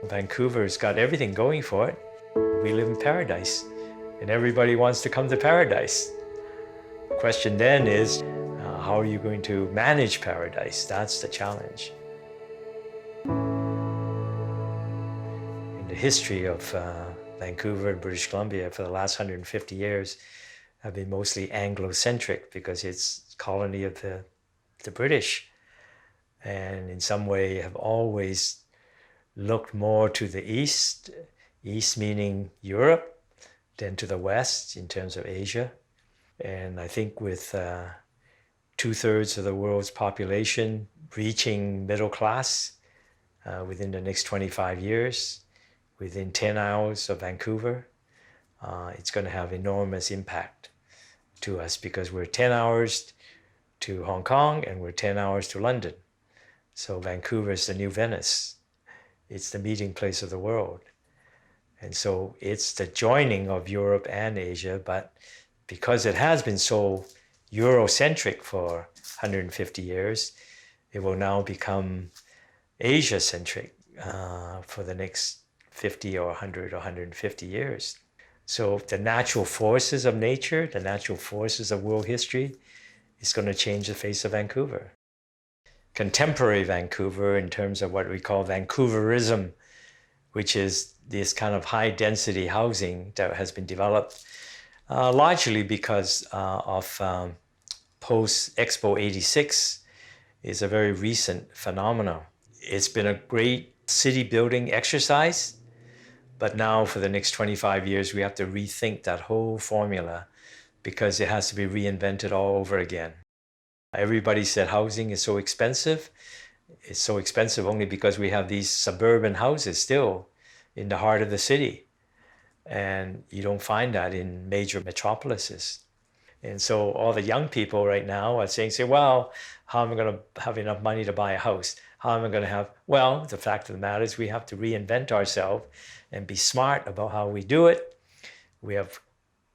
Vancouver's got everything going for it. We live in paradise, and everybody wants to come to paradise. The question then is, how are you going to manage paradise? That's the challenge. In the history of Vancouver and British Columbia for the last 150 years have been mostly Anglo-centric because it's a colony of the British, and in some way have always looked more to the east meaning Europe, than to the west in terms of Asia. And I think with 2/3 of the world's population reaching middle class within the next 25 years, within 10 hours of Vancouver, it's going to have enormous impact to us because we're 10 hours to Hong Kong and we're 10 hours to London. So Vancouver is the new Venice. It's the meeting place of the world. And so it's the joining of Europe and Asia, but because it has been so Eurocentric for 150 years, it will now become Asia-centric for the next 50 or 100 or 150 years. So the natural forces of nature, the natural forces of world history is going to change the face of Vancouver. Contemporary Vancouver, in terms of what we call Vancouverism, which is this kind of high-density housing that has been developed largely because of post-Expo 86, is a very recent phenomenon. It's been a great city-building exercise, but now for the next 25 years, we have to rethink that whole formula because it has to be reinvented all over again. Everybody said housing is so expensive. It's so expensive only because we have these suburban houses still in the heart of the city. And you don't find that in major metropolises. And so all the young people right now are saying, well, how am I going to have enough money to buy a house? How am I going to have, well, the fact of the matter is we have to reinvent ourselves and be smart about how we do it. We have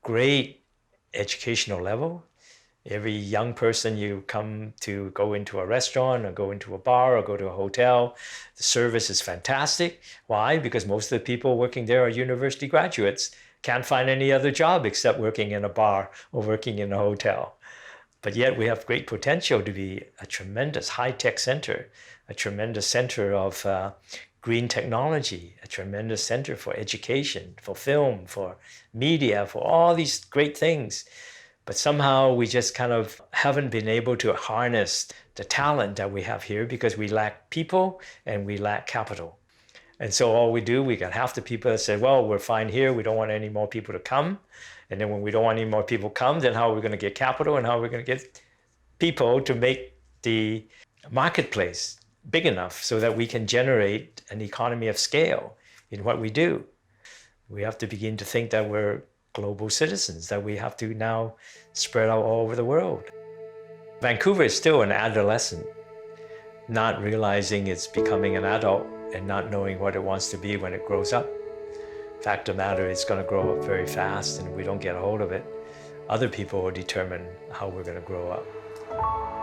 great educational level. Every young person you come to go into a restaurant or go into a bar or go to a hotel, the service is fantastic. Why? Because most of the people working there are university graduates. Can't find any other job except working in a bar or working in a hotel. But yet we have great potential to be a tremendous high-tech center, a tremendous center of green technology, a tremendous center for education, for film, for media, for all these great things. But somehow we just kind of haven't been able to harness the talent that we have here because we lack people and we lack capital. And so all we do, we got half the people that say, well, we're fine here. We don't want any more people to come. And then when we don't want any more people come, then how are we going to get capital and how are we going to get people to make the marketplace big enough so that we can generate an economy of scale in what we do? We have to begin to think that we're global citizens, that we have to now spread out all over the world. Vancouver is still an adolescent, not realizing it's becoming an adult and not knowing what it wants to be when it grows up. Fact of the matter, it's going to grow up very fast, and if we don't get a hold of it, other people will determine how we're going to grow up.